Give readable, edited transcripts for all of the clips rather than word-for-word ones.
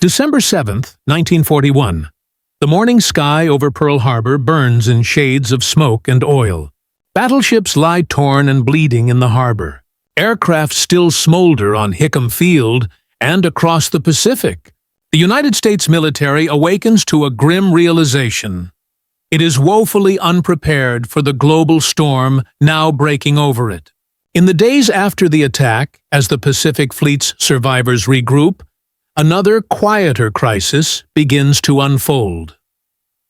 December 7th, 1941. The morning sky over Pearl Harbor burns in shades of smoke and oil. Battleships lie torn and bleeding in the harbor. Aircraft still smolder on Hickam Field and across the Pacific. The United States military awakens to a grim realization. It is woefully unprepared for the global storm now breaking over it. In the days after the attack, as the Pacific Fleet's survivors regroup, another quieter crisis begins to unfold.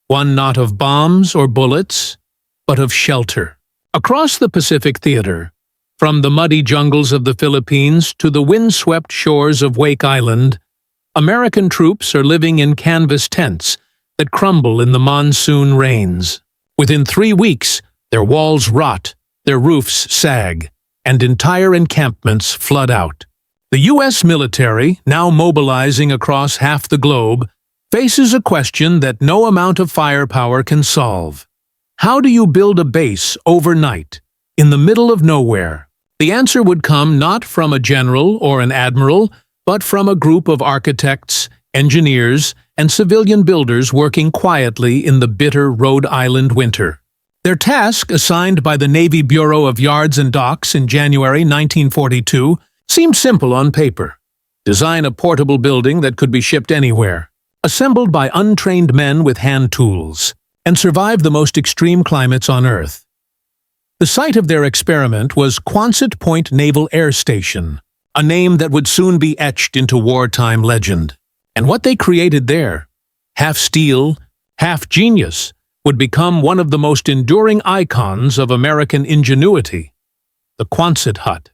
One not of bombs or bullets, but of shelter. Across the Pacific theater, from the muddy jungles of the Philippines to the windswept shores of Wake Island, American troops are living in canvas tents that crumble in the monsoon rains. Within 3 weeks, their walls rot, their roofs sag, and entire encampments flood out. The U.S. military, now mobilizing across half the globe, faces a question that no amount of firepower can solve. How do you build a base overnight, in the middle of nowhere? The answer would come not from a general or an admiral, but from a group of architects, engineers, and civilian builders working quietly in the bitter Rhode Island winter. Their task, assigned by the Navy Bureau of Yards and Docks in January 1942, seemed simple on paper. Design a portable building that could be shipped anywhere, assembled by untrained men with hand tools, and survive the most extreme climates on Earth. The site of their experiment was Quonset Point Naval Air Station, a name that would soon be etched into wartime legend. And what they created there, half steel, half genius, would become one of the most enduring icons of American ingenuity, the Quonset Hut.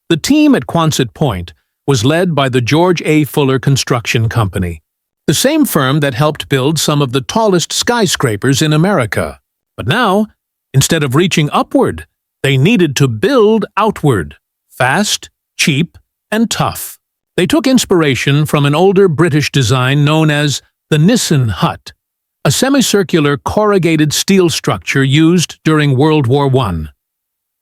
The team at Quonset Point was led by the George A. Fuller Construction Company, the same firm that helped build some of the tallest skyscrapers in America. But now, instead of reaching upward, they needed to build outward, fast, cheap, and tough. They took inspiration from an older British design known as the Nissen Hut, a semicircular corrugated steel structure used during World War I.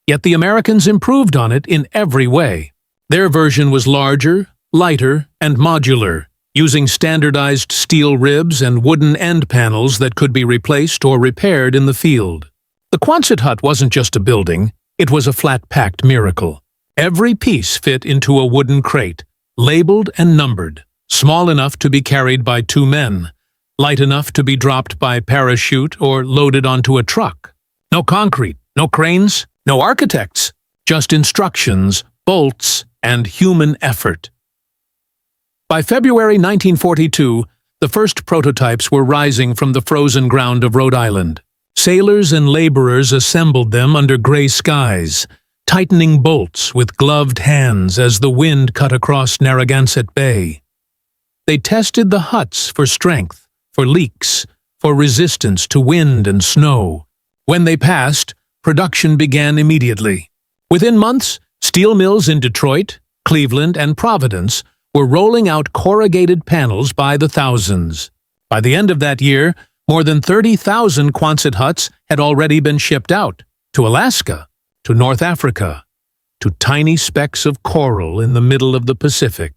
Yet the Americans improved on it in every way. Their version was larger, lighter, and modular, using standardized steel ribs and wooden end panels that could be replaced or repaired in the field. The Quonset Hut wasn't just a building, it was a flat-packed miracle. Every piece fit into a wooden crate, labeled and numbered, small enough to be carried by 2 men, light enough to be dropped by parachute or loaded onto a truck. No concrete, no cranes, no architects, just instructions, bolts, and human effort. By February 1942, the first prototypes were rising from the frozen ground of Rhode Island. Sailors and laborers assembled them under gray skies, tightening bolts with gloved hands as the wind cut across Narragansett Bay. They tested the huts for strength, for leaks, for resistance to wind and snow. When they passed, production began immediately. Within months, steel mills in Detroit, Cleveland, and Providence were rolling out corrugated panels by the thousands. By the end of that year, more than 30,000 Quonset huts had already been shipped out, to Alaska, to North Africa, to tiny specks of coral in the middle of the Pacific.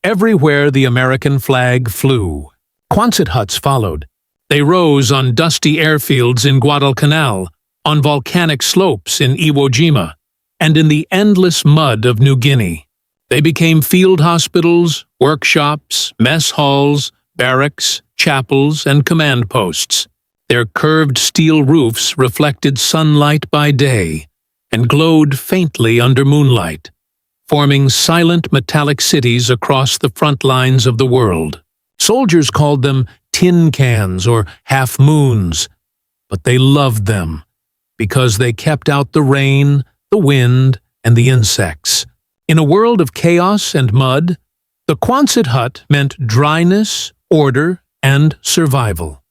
Everywhere the American flag flew, Quonset huts followed. They rose on dusty airfields in Guadalcanal, on volcanic slopes in Iwo Jima, and in the endless mud of New Guinea. They became field hospitals, workshops, mess halls, barracks, chapels, and command posts. Their curved steel roofs reflected sunlight by day and glowed faintly under moonlight, forming silent metallic cities across the front lines of the world. Soldiers called them tin cans or half-moons, but they loved them because they kept out the rain, the wind, and the insects. In a world of chaos and mud, the Quonset Hut meant dryness, order, and survival.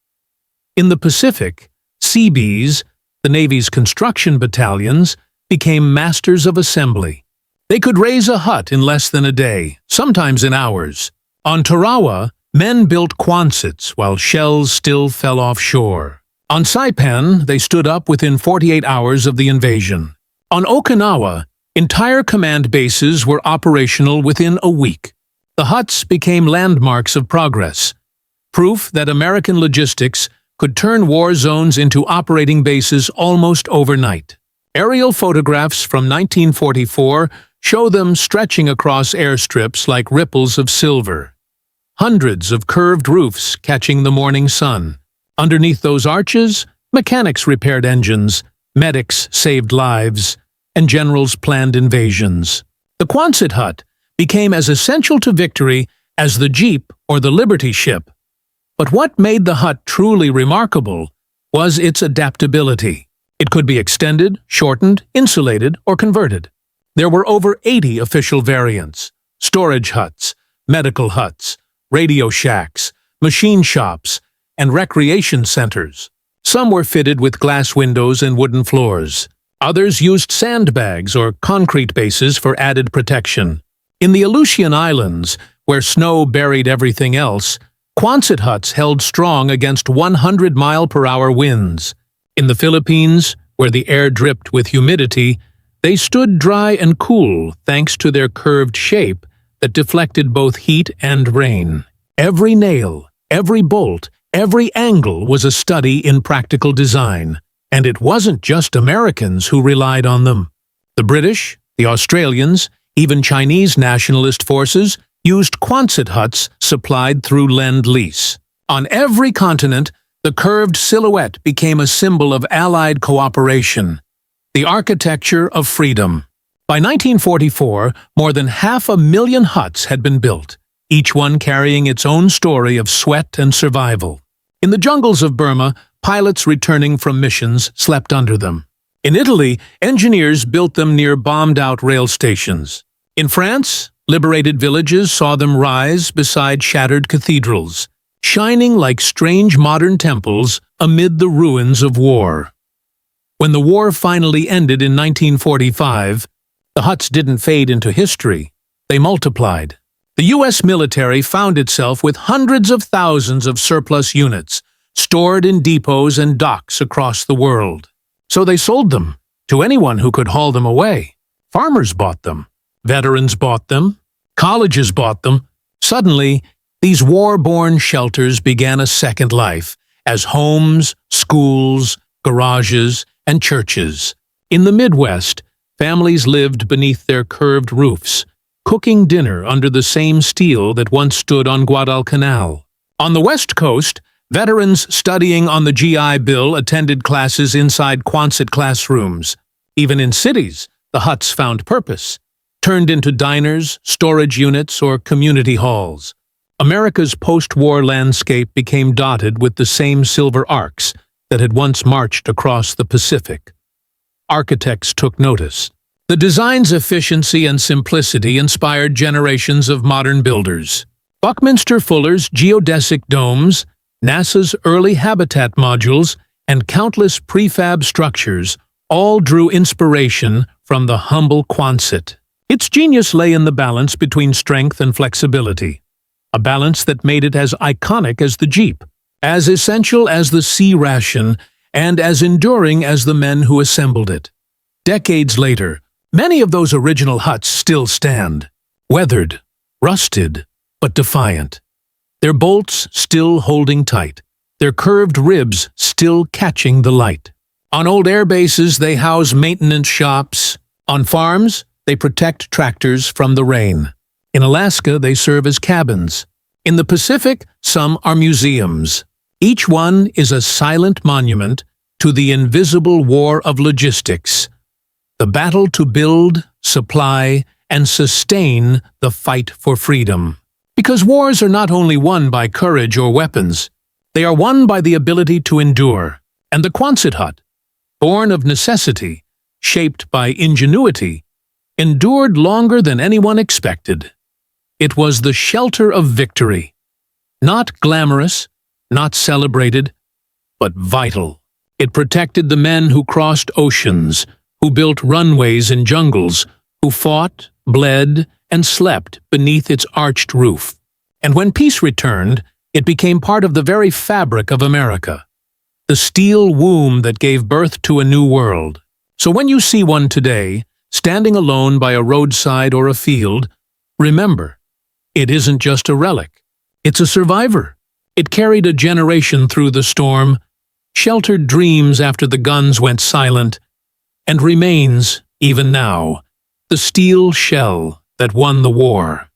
In the Pacific, Seabees, the Navy's construction battalions, became masters of assembly. They could raise a hut in less than a day, sometimes in hours. On Tarawa, men built Quonsets while shells still fell offshore. On Saipan, they stood up within 48 hours of the invasion. On Okinawa, entire command bases were operational within a week. The huts became landmarks of progress, proof that American logistics could turn war zones into operating bases almost overnight. Aerial photographs from 1944 show them stretching across airstrips like ripples of silver. Hundreds of curved roofs catching the morning sun. Underneath those arches, mechanics repaired engines, medics saved lives, and generals planned invasions. The Quonset Hut became as essential to victory as the Jeep or the Liberty ship. But what made the hut truly remarkable was its adaptability. It could be extended, shortened, insulated, or converted. There were over 80 official variants: storage huts, medical huts, radio shacks, machine shops, and recreation centers. Some were fitted with glass windows and wooden floors. Others used sandbags or concrete bases for added protection. In the Aleutian Islands, where snow buried everything else, Quonset huts held strong against 100-mile-per-hour winds. In the Philippines, where the air dripped with humidity, they stood dry and cool thanks to their curved shape that deflected both heat and rain. Every nail, every bolt, every angle was a study in practical design. And it wasn't just Americans who relied on them. The British, the Australians, even Chinese nationalist forces used Quonset huts supplied through Lend-Lease. On every continent, the curved silhouette became a symbol of Allied cooperation, the architecture of freedom. By 1944, more than 500,000 huts had been built, each one carrying its own story of sweat and survival. In the jungles of Burma, pilots returning from missions slept under them. In Italy, engineers built them near bombed-out rail stations. In France, liberated villages saw them rise beside shattered cathedrals, shining like strange modern temples amid the ruins of war. When the war finally ended in 1945, the huts didn't fade into history. They multiplied. The U.S. military found itself with hundreds of thousands of surplus units, stored in depots and docks across the world. So they sold them to anyone who could haul them away. Farmers bought them. Veterans bought them. Colleges bought them. Suddenly, these war-born shelters began a second life as homes, schools, garages, and churches. In the Midwest, families lived beneath their curved roofs, cooking dinner under the same steel that once stood on Guadalcanal. On the West Coast, veterans studying on the GI Bill attended classes inside Quonset classrooms. Even in cities, the huts found purpose, turned into diners, storage units, or community halls. America's post-war landscape became dotted with the same silver arcs that had once marched across the Pacific. Architects took notice. The design's efficiency and simplicity inspired generations of modern builders. Buckminster Fuller's geodesic domes, NASA's early habitat modules, and countless prefab structures all drew inspiration from the humble Quonset. Its genius lay in the balance between strength and flexibility, a balance that made it as iconic as the Jeep, as essential as the sea ration, and as enduring as the men who assembled it. Decades later, many of those original huts still stand, weathered, rusted, but defiant. Their bolts still holding tight, their curved ribs still catching the light. On old air bases, they house maintenance shops. On farms, they protect tractors from the rain. In Alaska, they serve as cabins. In the Pacific, some are museums. Each one is a silent monument to the invisible war of logistics, the battle to build, supply, and sustain the fight for freedom. Because wars are not only won by courage or weapons, they are won by the ability to endure. And the Quonset Hut, born of necessity, shaped by ingenuity, endured longer than anyone expected. It was the shelter of victory. Not glamorous, not celebrated, but vital. It protected the men who crossed oceans, who built runways in jungles, who fought, bled, and slept beneath its arched roof. And when peace returned, it became part of the very fabric of America, the steel womb that gave birth to a new world. So when you see one today, standing alone by a roadside or a field, remember, It isn't just a relic. It's a survivor. It carried a generation through the storm, sheltered dreams after the guns went silent, and remains, even now, the steel shell that won the war.